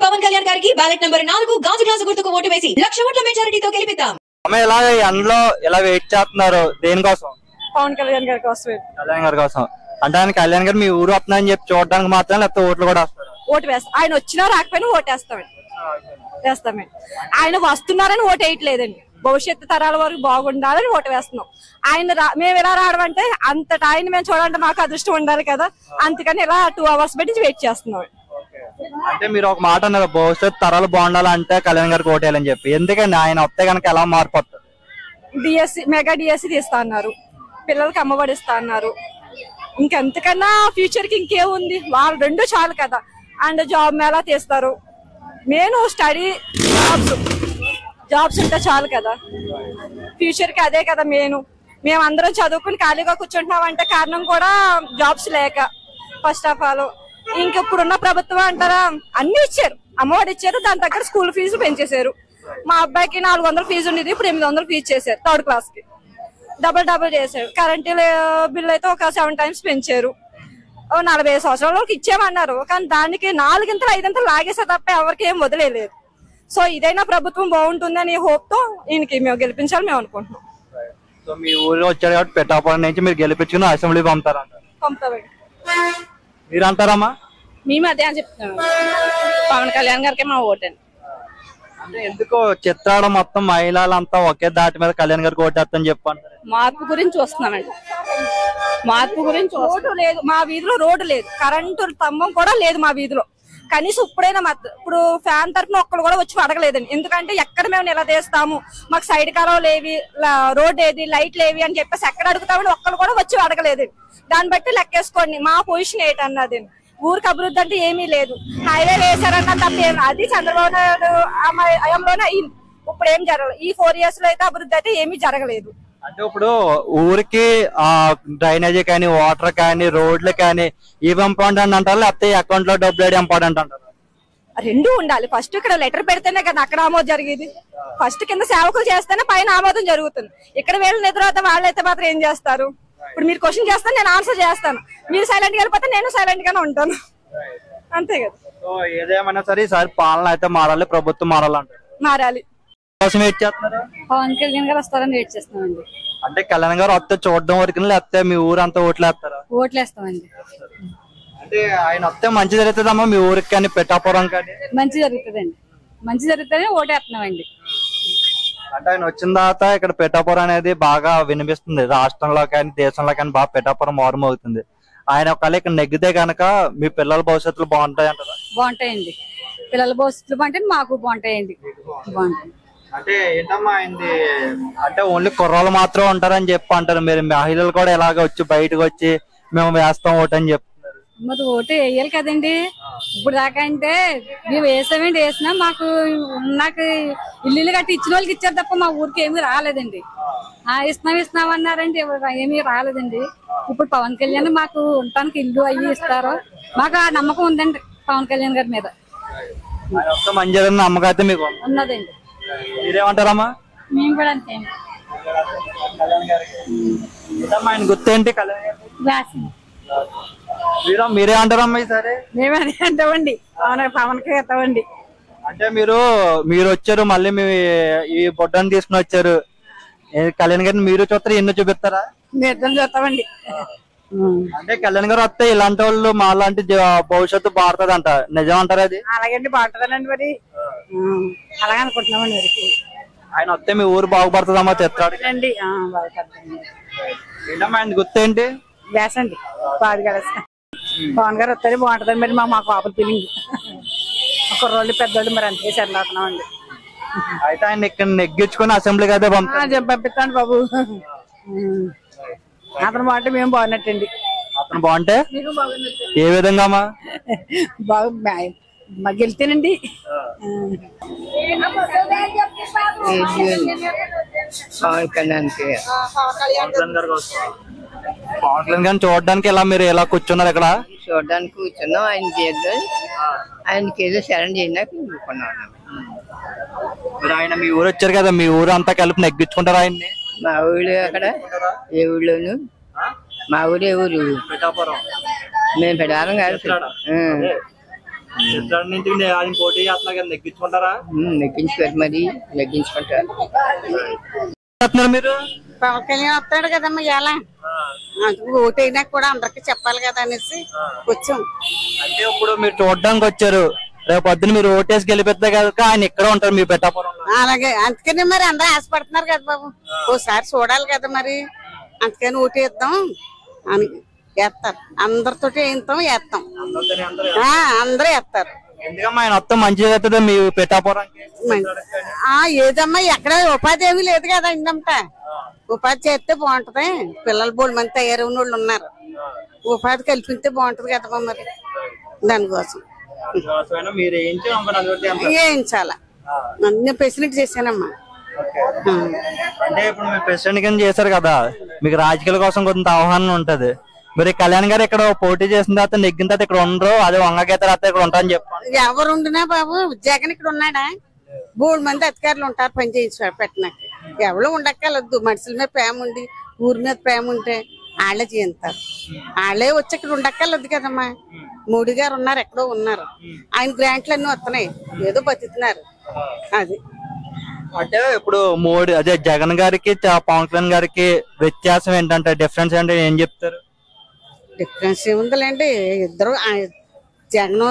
పవన్ కళ్యాణ్ గారికి ballot number 4 గాజు glass గుర్తుకు ఓటు వేసి 1,00,000 ఓట్ల మెజారిటీతో గెలిపిద్దాం. అందులో ఎలా వెయిట్ చేస్తున్నారు దేనికోసం? పవన్ కళ్యాణ్ గారి కోసం. కళ్యాణ్ గారి కోసం అంటే ఆయన కళ్యాణ్ గారు మీ ఊరు వస్తున్నారని చెప్పి చూడడానికి మాత్రం లేకపోతే ఓట్లు కూడా వస్తారు? ఓటు వేస్తాం. ఆయన వచ్చినా రాకపోయినా వేస్తామండి. ఆయన వస్తున్నారని ఓటు వేయట్లేదండి. భవిష్యత్తు తరాల వరకు బాగుండాలని ఓటు వేస్తున్నాం. మేము ఎలా రావడం అంటే అంతటా ఆయన మేము చూడాలంటే మాకు అదృష్టం ఉండాలి కదా, అందుకని ఇలా 2 hours పెట్టి వెయిట్ చేస్తున్నాం. అంటే మీరు ఒక మాట అన్నారు, భవిష్యత్తు తరాలు బాగుండాలంటే కళ్యాణ్ గారికి ఓటు వేయాలని చెప్పి. ఎందుకండి ఆయన వస్తే కనుక ఎలా మార్పు వస్తుంది? మెగా డిఎస్సి తీస్తా అన్నారు, పిల్లలకి అమ్మఒడి ఇస్తా అన్నారు. ఇంకెంతకన్నా ఫ్యూచర్ కి ఇంకేముంది, వాళ్ళు 2 చాలు కదా. అండ్ జాబ్ మేళా తీస్తారు. నేను స్టడీ జాబ్స్ ఉంటే చాలు కదా, ఫ్యూచర్ కి అదే కదా మెయిన్. మేమందరం చదువుకుని ఖాళీగా కూర్చుంటున్నాం అంటే కారణం కూడా జాబ్స్ లేక. ఫస్ట్ ఆఫ్ ఆల్ ఇప్పుడున్న ప్రభుత్వం అంటారా, అన్ని ఇచ్చారు, అమ్మఒడి ఇచ్చారు, దాని దగ్గర స్కూల్ ఫీజు పెంచేశారు. మా అబ్బాయికి 400 ఫీజు ఉండేది, ఇప్పుడు 800 ఫీజు చేశారు. 3rd క్లాస్ కి డబుల్ చేశారు. కరెంట్ బిల్ అయితే ఒక 7 times పెంచారు. 40 సంవత్సరాల వరకు ఇచ్చామన్నారు, కానీ దానికి 4 ఇంతలు 5 ఇంతలు లాగేసే తప్ప ఎవరికి ఏం వదిలేదు. సో ఇదైనా ప్రభుత్వం బాగుంటుందని హోప్ తో ఈయనకి మేము గెలిపించాలి మేము అనుకుంటున్నాం. సో మీ ఊళ్ళో వచ్చారు కాబట్టి పెట్టాపురం నుంచి మీరు గెలిపించుకుని అసెంబ్లీ పంపుతామండి. మీరు అంటారమ్మా? మేము అదే అని చెప్తున్నాం, పవన్ కళ్యాణ్ గారికి మా ఓటండి. అంటే ఎందుకో చిత్రాడ మొత్తం మహిళలంతా ఒకే దాటి మీద కళ్యాణ్ గారికి ఓటేస్తామని చెప్పండి. మార్పు గురించి వస్తున్నామండి. మార్పు గురించి రోడ్డు లేదు మా వీధిలో, రోడ్డు లేదు, కరెంటు స్తంభం కూడా లేదు మా వీధిలో. కనీసం ఇప్పుడైనా ఇప్పుడు ఫ్యాన్ తరఫున ఒక్కరు కూడా వచ్చి అడగలేదండి. ఎందుకంటే ఎక్కడ మేము నిలదీస్తాము, మాకు సైడ్ కాలం లేవి, రోడ్ ఏది, లైట్ లేవి అని చెప్పేసి ఎక్కడ అడుగుతామని ఒక్కరు కూడా వచ్చి అడగలేదు. దాన్ని బట్టి లెక్కేసుకోండి మా పొజిషన్ ఏంటన్నది. ఊరికి అభివృద్ధి అంటే ఏమీ లేదు. హైవే వేశారన్న తప్ప అది చంద్రబాబు నాయుడు హయాంలోనే అయింది. ఇప్పుడు ఏం జరగలేదు. ఈ 4 years లో అయితే అభివృద్ధి అయితే ఏమీ జరగలేదు. అంటే ఇప్పుడు ఊరికి డ్రైనేజీ కానీ, వాటర్ కానీ, రోడ్లు కానీ ఇవి ఇంపార్టెంట్ అంటారు, లేకపోతే అకౌంట్ లో డబ్బులు వేయడం ఇంపార్టెంట్ అంటారు? 2 ఉండాలి. ఫస్ట్ ఇక్కడ లెటర్ పెడితేనే కదా అక్కడ ఆమోదం జరిగేది. ఫస్ట్ కింద సేవకులు చేస్తేనే పైన ఆమోదం జరుగుతుంది. ఇక్కడ వీళ్ళని ఎదురవుతా వాళ్ళైతే మాత్రం ఏం చేస్తారు? ఇప్పుడు మీరు క్వశ్చన్ చేస్తాను, నేను ఆన్సర్ చేస్తాను. మీరు సైలెంట్ గా వెళ్ళిపోతే నేను సైలెంట్ గానే ఉంటాను, అంతే కదా. సో ఏదేమైనా సరే ఈసారి పాలన అయితే మారాలి, ప్రభుత్వం మారాలంటారు. మారాలి. వెయిట్ చేస్తున్నారు? పవన్ కళ్యాణ్ గారు వస్తారని వెయిట్ చేస్తున్నామండి. అంటే కళ్యాణ్ గారు వస్తే చూడడం వరకు, లేకపోతే మీ ఊరంతా ఓట్లు వేస్తారా? ఓట్లు వేస్తామండి. అంటే ఆయన వస్తే మంచి జరుగుతుందమ్మా మీ ఊరికి కానీ, పెట్టాపురం కానీ? మంచి జరుగుతుందండి, మంచి జరుగుతుందని ఓటేస్తున్నామండి. అంటే ఆయన వచ్చిన తర్వాత ఇక్కడ పెట్టాపురం అనేది బాగా వినిపిస్తుంది, రాష్ట్రంలో కానీ దేశంలో కానీ బాగా పెట్టాపురం మారుమవుతుంది. ఆయన ఒకవేళ ఇక్కడ నెగ్గితే కనుక మీ పిల్లల భవిష్యత్తులు బాగుంటాయి అంటారా? బాగుంటాయండి, పిల్లల భవిష్యత్తులు బాగుంటాయి, మాకు బాగుంటాయండి. బాగుంటాయి. అంటే ఏంటమ్మా అయింది అంటే ఓన్లీ కుర్రాళ్ళు మాత్రం ఉంటారని చెప్పి అంటారు, మీరు మహిళలు కూడా ఇలాగ వచ్చి బయటకు వచ్చి మేము వేస్తాం ఓటు అని చెప్తున్నారు. మరి ఓటు వేయాలి కదండి. ఇప్పుడు దాకా అంటే మేము వేసామండి, వేసినా మాకు నాకు ఇల్లు కట్టి ఇచ్చిన వాళ్ళకి ఇచ్చారు తప్ప మా ఊరికి ఏమీ రాలేదండి. ఇస్తున్నాం అన్నారండి, ఏమీ రాలేదండి. ఇప్పుడు పవన్ కళ్యాణ్ మాకు ఉండటానికి ఇల్లు అయ్యి ఇస్తారు, మాకు ఆ నమ్మకం ఉందండి పవన్ కళ్యాణ్ గారి మీద. మంచి నమ్మకం అయితే మీకు ఉన్నదండి. మీరేమంటారమ్మా? మేము కూడా అంతే. ఆయన గుర్తేంటి కళ్యాణ్ గారు? మీరే అంటారమ్మా ఈసారి? మేమే అదే అంటామండి, పవన్ కి వేస్తామండి. అంటే మీరు వచ్చారు, మళ్ళీ మీ ఈ బొడ్డని తీసుకుని వచ్చారు, కళ్యాణ్ గారిని మీరు చూస్తారా, ఎన్నో చూపిస్తారా? మేము చూస్తామండి. అంటే కళ్యాణ్ గారు వస్తే ఇలాంటి వాళ్ళు మా లాంటి భవిష్యత్తు బాగుంటది అంట, నిజం అంటారా అది? అలాగండి, బాగుంటదండి. మరి అలాగే అనుకుంటున్నామండి. మరి ఆయన వస్తే మీ ఊరు బాగుపడుతుందమ్మా తెస్తాడు అండి. ఏంటమ్మా ఆయన గుర్తేంటి? వేసండి, పవన్ గారు వస్తే బాగుంటదండి. మరి మాకు ఆపల ఫీలింగ్, కుర్రోళ్ళు పెద్దోళ్ళు మరి అంతే సరిలాడుతున్నామండి. అయితే ఆయన ఇక్కడ నెగ్గించుకుని అసెంబ్లీకి అయితే పంపిస్తాండి బాబు. అతను బాగుంటే మేము బాగున్నట్టండి. అతను బాగుంటే ఏ విధంగా బాగా గెలితేనండి. పవన్ కళ్యాణ్ గారిని చూడడానికి ఎలా మీరు ఎలా కూర్చున్నారు? ఇక్కడ చూడడానికి కూర్చున్నాం. ఆయనకి ఏదో శరణ్ చేయడానికి ఆయన మీ ఊరు వచ్చారు కదా, మీ ఊరు అంతా కలిపి నెగ్గించుకుంటారు ఆయన్ని? మా ఊళ్ళు అక్కడ ఏ ఊళ్ళోను, మా ఊరు ఏ ఊరు? పెట్టాపురం. మేము పెట్టాలం కాదు. చిత్రాల నుంచి ఆయన పోటీ చేస్తున్నా కదా, నెగ్గించుకుంటారా? నెగ్గించుకోరు మరి, నెగ్గించుకుంటారు. మీరు పవన్ కళ్యాణ్ వస్తాడు కదమ్మా ఇవాళ, ఓటు అయినా కూడా అందరికి చెప్పాలి కదా అనేసి వచ్చాం. అంటే ఇప్పుడు మీరు చూడడానికి వచ్చారు, రేపు పొద్దున మీరు ఓటేసి గెలిపిస్తే కనుక ఆయన ఇక్కడ ఉంటారు మీ పిఠాపురంలో. అలాగే అందుకని మరి అందరూ ఆశపడుతున్నారు కదా బాబు, ఓసారి చూడాలి కదా మరి, అందుకని ఓటు వేద్దాం అని వేస్తారు. అందరితో వేస్తాం, వేస్తాం, అందరూ వేస్తారు. ఎందుకమ్మా ఆయన మొత్తం మంచిగా అవుతుంది మీ పిఠాపురానికి? ఏదమ్మా ఎక్కడ ఉపాధి ఏమీ లేదు కదా, ఇందంట ఉపాధి చేస్తే బాగుంటది. పిల్లలు బోల్ మంది తయారైన వాళ్ళు ఉన్నారు, ఉపాధి కల్పిస్తే బాగుంటది కదమ్మా మరి. దానికోసం వేయించాలా, నేను ప్రెసిడెంట్ చేశానమ్మా. అంటే ఇప్పుడు మీరు ప్రెసిడెంట్ కింద చేశారు కదా, మీకు రాజకీయాల కోసం కొంత ఆహ్వానం ఉంటది. మరి కళ్యాణ్ గారు ఇక్కడ పోటీ చేసిన తర్వాత నెగ్గిన తర్వాత ఇక్కడ ఉండరు, అదే వంగగీత రాత్రి ఇక్కడ ఉంటారని చెప్పారు. ఎవరు ఉండినా బాబు, జగన్ ఇక్కడ ఉన్నాడా? 3 మంది అధికారులు ఉంటారు పని చేయించారు పెట్టినాక. ఎవరు ఉండక్కర్లేదు, మనుషుల మీద ప్రేమ ఉండి ఊరి మీద ప్రేమ ఉంటే వాళ్ళే చేయిస్తారు. వాళ్ళే వచ్చి ఇక్కడ ఉండక్కర్లేదు కదమ్మా. మోడీ గారు ఉన్నారు, ఎక్కడో ఉన్నారు, ఆయన గ్రాంట్లు అన్ని వస్తున్నాయి, ఏదో బతుకుతున్నారు. అది అంటే ఇప్పుడు మోడీ అదే జగన్ గారికి పవన్ కళ్యాణ్ గారికి వ్యత్యాసం ఏంటంటే, డిఫరెన్స్ అంటే ఏం చెప్తారు? డిఫరెన్స్ ఏముందిలేండి, ఇద్దరు జగన్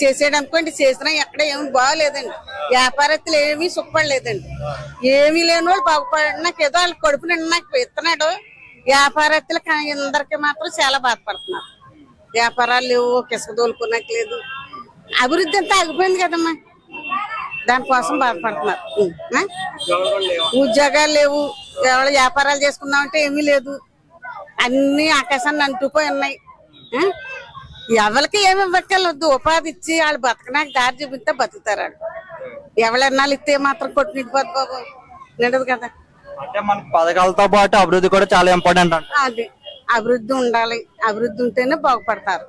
చేసాడు అనుకోండి, చేసినా ఎక్కడ ఏమి బాగోలేదండి. వ్యాపారస్తులు ఏమీ సుఖపడలేదండి, ఏమీ లేని వాళ్ళు బాగుపడినాక ఏదో వాళ్ళు కడుపు నిండా నాకు ఇస్తున్నాడు. వ్యాపారస్తులకు అందరికి మాత్రం చాలా బాధపడుతున్నారు. వ్యాపారాలు లేవు, కిసక తోలుకున్నాక లేదు, అభివృద్ధి అంతా ఆగిపోయింది కదమ్మా, దానికోసం బాధపడుతున్నారు. ఉద్యోగాలు లేవు, ఎవరు వ్యాపారాలు చేసుకుందామంటే ఏమీ లేదు, అన్ని ఆకాశాన్ని అంటుపోయి ఉన్నాయి. ఎవరికి ఏమి ఇవ్వక్కర్లేదు, ఉపాధి ఇచ్చి వాళ్ళు బతకడానికి దారి చూపిస్తే బతుకుతారు. వాళ్ళు ఎవరన్నాళ్ళు ఇస్తే మాత్రం కొట్టినిపోద్దు బాబు, నిండదు కదా. అంటే మనకి పథకాలతో పాటు అభివృద్ధి కూడా చాలా ఇంపార్టెంట్ అంట. అది అభివృద్ధి ఉండాలి, అభివృద్ధి ఉంటేనే బాగుపడతారు.